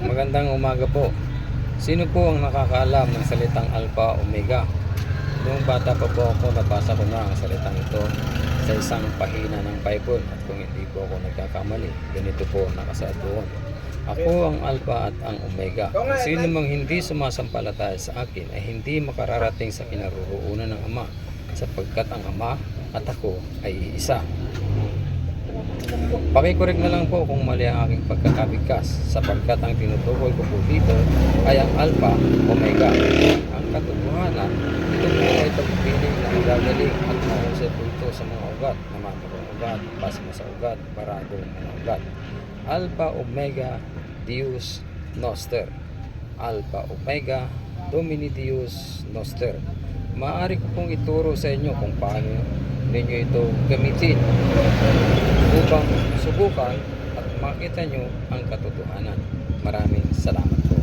Magandang umaga po. Sino po ang nakakaalam ng salitang Alpha Omega? Noong bata pa po ako, nabasa ko na ang salitang ito sa isang pahina ng Bible. At kung hindi po ako nagkakamali, ganito po nakasaad doon: ako ang Alpha at ang Omega. Sino mang hindi sumasampalataya sa akin ay hindi makararating sa kinaroroonan ng Ama, sapagkat ang Ama at ako ay iisa. Pakicorrect na lang po kung mali ang aking pagkakabigkas, sapagkat ang tinutukoy ko po dito ay ang Alpha Omega. Ang katotohanan, ito po ay pagpili na magagaling at mahusay po ito sa mga ugat, namamakong ugat, pasma sa ugat, baradong mga ugat. Alpha Omega Deus Noster. Alpha Omega Domini Deus Noster. Maaari ko pong ituro sa inyo kung paano ninyo ito gamitin upang subukan at makita nyo ang katotohanan. Maraming salamat po.